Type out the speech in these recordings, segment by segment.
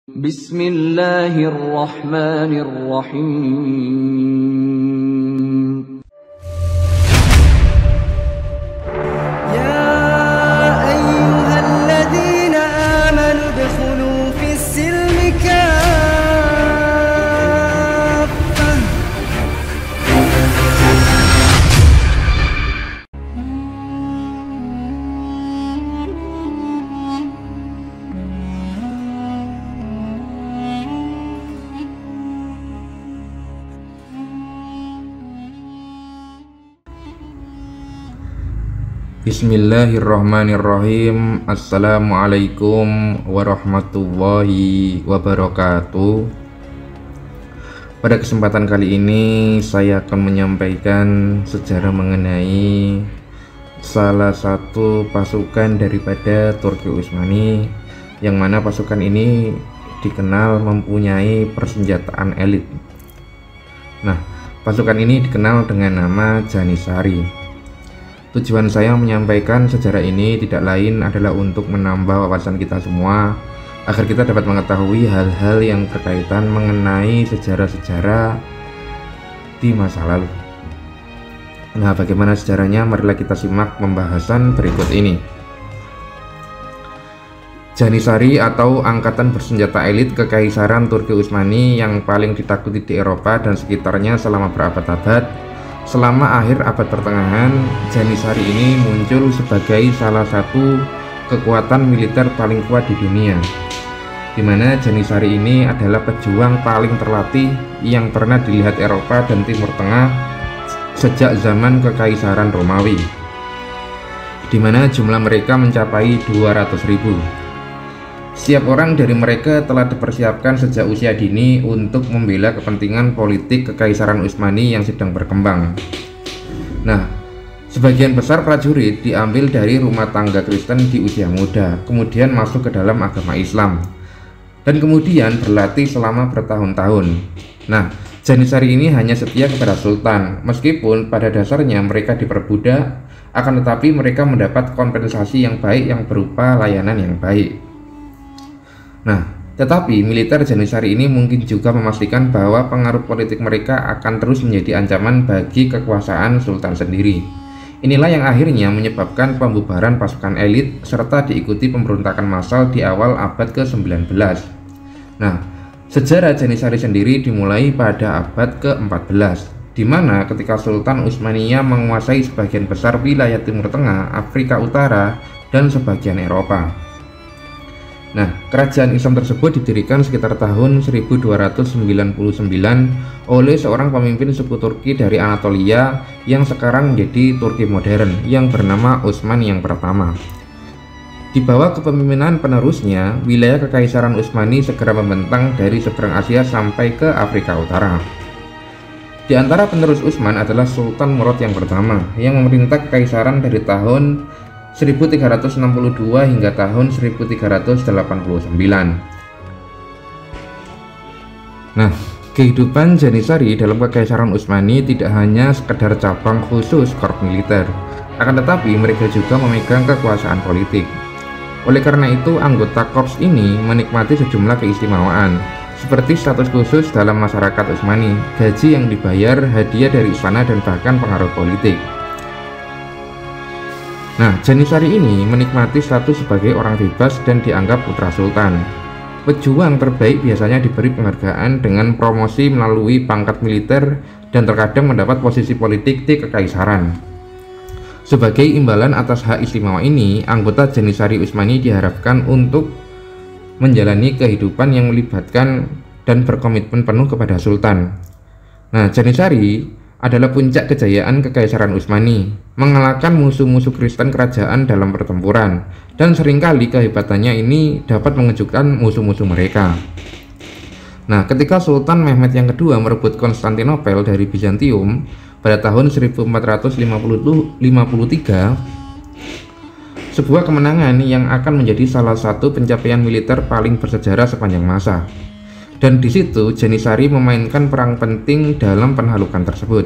Bismillahirrahmanirrahim. يا أيها الذين آمنوا ادخلوا في السلم كافة. Bismillahirrahmanirrahim. Assalamualaikum warahmatullahi wabarakatuh. Pada kesempatan kali ini saya akan menyampaikan sejarah mengenai salah satu pasukan daripada Turki Utsmani, yang mana pasukan ini dikenal mempunyai persenjataan elit. Nah, pasukan ini dikenal dengan nama Janissary. Tujuan saya menyampaikan sejarah ini tidak lain adalah untuk menambah wawasan kita semua, agar kita dapat mengetahui hal-hal yang berkaitan mengenai sejarah-sejarah di masa lalu. Nah, bagaimana sejarahnya? Marilah kita simak pembahasan berikut ini. Janissary atau Angkatan Bersenjata Elit Kekaisaran Turki Utsmani yang paling ditakuti di Eropa dan sekitarnya selama berabad-abad. Selama akhir abad pertengahan, Janissary ini muncul sebagai salah satu kekuatan militer paling kuat di dunia, di mana Janissary ini adalah pejuang paling terlatih yang pernah dilihat Eropa dan Timur Tengah sejak zaman Kekaisaran Romawi, di mana jumlah mereka mencapai 200.000. Setiap orang dari mereka telah dipersiapkan sejak usia dini untuk membela kepentingan politik Kekaisaran Utsmani yang sedang berkembang. Nah, sebagian besar prajurit diambil dari rumah tangga Kristen di usia muda, kemudian masuk ke dalam agama Islam, dan kemudian berlatih selama bertahun-tahun. Nah, Janissary ini hanya setia kepada Sultan, meskipun pada dasarnya mereka diperbudak, akan tetapi mereka mendapat kompensasi yang baik yang berupa layanan yang baik. Nah, tetapi militer Janissary ini mungkin juga memastikan bahwa pengaruh politik mereka akan terus menjadi ancaman bagi kekuasaan Sultan sendiri. Inilah yang akhirnya menyebabkan pembubaran pasukan elit serta diikuti pemberontakan massal di awal abad ke-19. Nah, sejarah Janissary sendiri dimulai pada abad ke-14, di mana ketika Sultan Utsmania menguasai sebagian besar wilayah Timur Tengah, Afrika Utara, dan sebagian Eropa. Nah, kerajaan Islam tersebut didirikan sekitar tahun 1299 oleh seorang pemimpin suku Turki dari Anatolia yang sekarang menjadi Turki modern, yang bernama Utsman yang pertama. Di bawah kepemimpinan penerusnya, wilayah Kekaisaran Utsmani segera membentang dari seberang Asia sampai ke Afrika Utara. Di antara penerus Utsman adalah Sultan Murad yang pertama, yang memerintah kekaisaran dari tahun 1362 hingga tahun 1389. Nah, kehidupan Janissary dalam Kekaisaran Utsmani tidak hanya sekedar cabang khusus korps militer, akan tetapi mereka juga memegang kekuasaan politik. Oleh karena itu, anggota korps ini menikmati sejumlah keistimewaan, seperti status khusus dalam masyarakat Utsmani, gaji yang dibayar, hadiah dari istana, dan bahkan pengaruh politik. Nah, Janissary ini menikmati status sebagai orang bebas dan dianggap putra sultan. Pejuang terbaik biasanya diberi penghargaan dengan promosi melalui pangkat militer dan terkadang mendapat posisi politik di kekaisaran. Sebagai imbalan atas hak istimewa ini, anggota Janissary Utsmani diharapkan untuk menjalani kehidupan yang melibatkan dan berkomitmen penuh kepada sultan. Nah, Janissary adalah puncak kejayaan Kekaisaran Utsmani, mengalahkan musuh-musuh Kristen kerajaan dalam pertempuran, dan seringkali kehebatannya ini dapat mengejutkan musuh-musuh mereka. Nah, ketika Sultan Mehmed yang kedua merebut Konstantinopel dari Bizantium pada tahun 1453, sebuah kemenangan yang akan menjadi salah satu pencapaian militer paling bersejarah sepanjang masa. Dan di situ Janissary memainkan peran penting dalam penaklukan tersebut.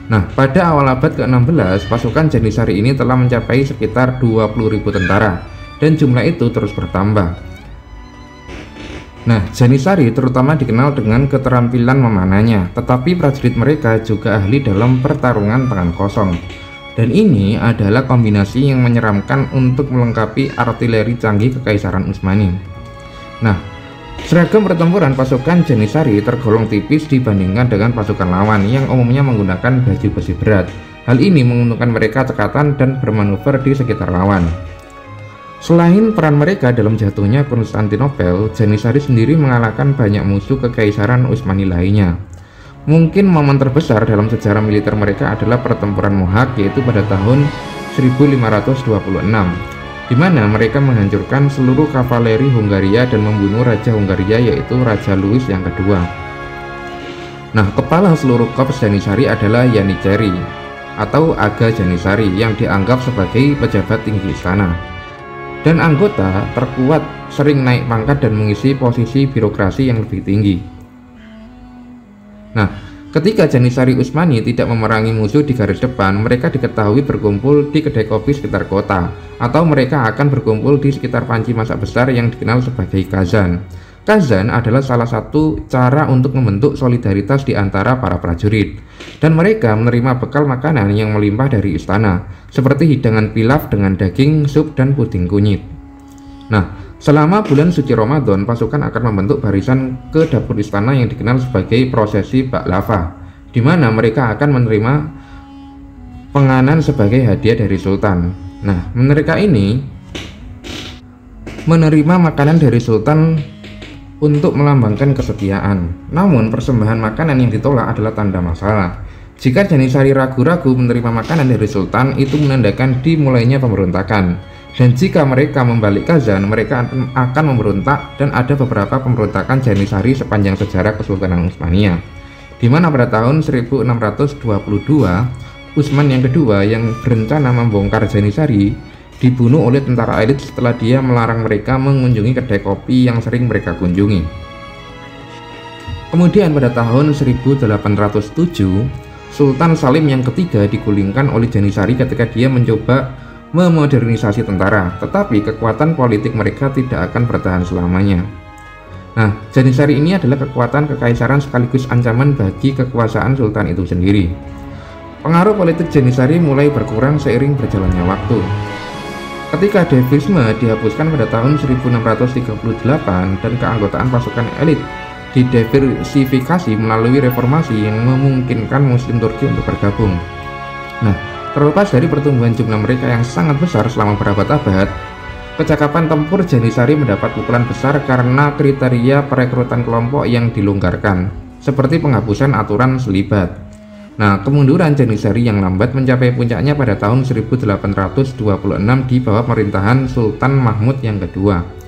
Nah, pada awal abad ke-16, pasukan Janissary ini telah mencapai sekitar 20.000 tentara dan jumlah itu terus bertambah. Nah, Janisari terutama dikenal dengan keterampilan memanahnya, tetapi prajurit mereka juga ahli dalam pertarungan tangan kosong. Dan ini adalah kombinasi yang menyeramkan untuk melengkapi artileri canggih Kekaisaran Utsmani. Nah, seragam pertempuran pasukan Janisari tergolong tipis dibandingkan dengan pasukan lawan yang umumnya menggunakan baju besi berat. Hal ini menguntungkan mereka cekatan dan bermanuver di sekitar lawan. Selain peran mereka dalam jatuhnya Konstantinopel, Janisari sendiri mengalahkan banyak musuh Kekaisaran Utsmani lainnya. Mungkin momen terbesar dalam sejarah militer mereka adalah pertempuran Mohacs, yaitu pada tahun 1526, di mana mereka menghancurkan seluruh kavaleri Hungaria dan membunuh Raja Hungaria, yaitu Raja Louis yang kedua. Nah, kepala seluruh korps Janisari adalah Yanicheri atau Aga Janisari yang dianggap sebagai pejabat tinggi istana. Dan anggota terkuat sering naik pangkat dan mengisi posisi birokrasi yang lebih tinggi. Nah, ketika Janisari Utsmani tidak memerangi musuh di garis depan, mereka diketahui berkumpul di kedai kopi sekitar kota, atau mereka akan berkumpul di sekitar panci masak besar yang dikenal sebagai kazan. Kazan adalah salah satu cara untuk membentuk solidaritas di antara para prajurit, dan mereka menerima bekal makanan yang melimpah dari istana, seperti hidangan pilaf dengan daging, sup, dan puding kunyit. Nah, selama bulan suci Ramadan, pasukan akan membentuk barisan ke dapur istana yang dikenal sebagai prosesi baklava, di mana mereka akan menerima penganan sebagai hadiah dari Sultan. Nah, mereka ini menerima makanan dari Sultan untuk melambangkan kesetiaan. Namun, persembahan makanan yang ditolak adalah tanda masalah. Jika Janisari ragu-ragu menerima makanan dari Sultan, itu menandakan dimulainya pemberontakan. Dan jika mereka membalik Kazan, mereka akan memberontak, dan ada beberapa pemberontakan Janisari sepanjang sejarah Kesultanan Utsmania, di mana pada tahun 1622 Utsman yang kedua yang berencana membongkar Janisari dibunuh oleh tentara elit setelah dia melarang mereka mengunjungi kedai kopi yang sering mereka kunjungi. Kemudian pada tahun 1807 Sultan Salim yang ketiga digulingkan oleh Janisari ketika dia mencoba memodernisasi tentara, tetapi kekuatan politik mereka tidak akan bertahan selamanya. Nah, Janisari ini adalah kekuatan kekaisaran sekaligus ancaman bagi kekuasaan Sultan itu sendiri. Pengaruh politik Janisari mulai berkurang seiring berjalannya waktu. Ketika Devisme dihapuskan pada tahun 1638 dan keanggotaan pasukan elit didiversifikasi melalui reformasi yang memungkinkan Muslim Turki untuk bergabung. Nah, terlepas dari pertumbuhan jumlah mereka yang sangat besar selama berabad-abad, kecakapan tempur Janisari mendapat pukulan besar karena kriteria perekrutan kelompok yang dilonggarkan, seperti penghapusan aturan selibat. Nah, kemunduran Janisari yang lambat mencapai puncaknya pada tahun 1826 di bawah pemerintahan Sultan Mahmud yang kedua.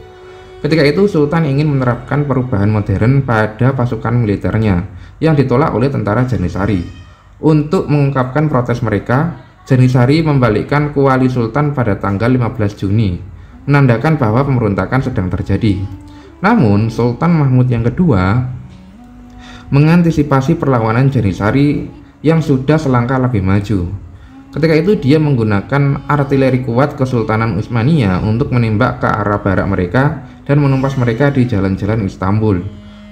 Ketika itu, Sultan ingin menerapkan perubahan modern pada pasukan militernya yang ditolak oleh tentara Janisari. Untuk mengungkapkan protes mereka, Janisari membalikkan kuali Sultan pada tanggal 15 Juni, menandakan bahwa pemberontakan sedang terjadi. Namun, Sultan Mahmud yang kedua mengantisipasi perlawanan Janisari yang sudah selangkah lebih maju. Ketika itu dia menggunakan artileri kuat Kesultanan Utsmania untuk menembak ke arah barak mereka dan menumpas mereka di jalan-jalan Istanbul.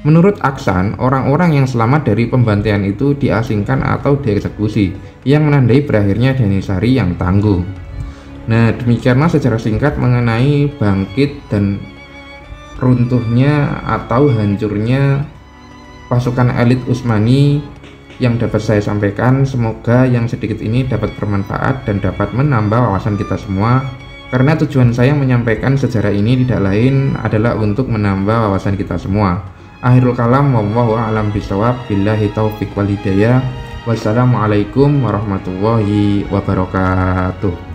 Menurut Aksan, orang-orang yang selamat dari pembantaian itu diasingkan atau dieksekusi, yang menandai berakhirnya Janisari yang tangguh. Nah, demikianlah secara singkat mengenai bangkit dan runtuhnya atau hancurnya pasukan elit Utsmani yang dapat saya sampaikan. Semoga yang sedikit ini dapat bermanfaat dan dapat menambah wawasan kita semua, karena tujuan saya menyampaikan sejarah ini tidak lain adalah untuk menambah wawasan kita semua. Akhirul kalam, wallahu a'lam bishawab, billahi taufiq wal hidayah. Wassalamualaikum warahmatullahi wabarakatuh.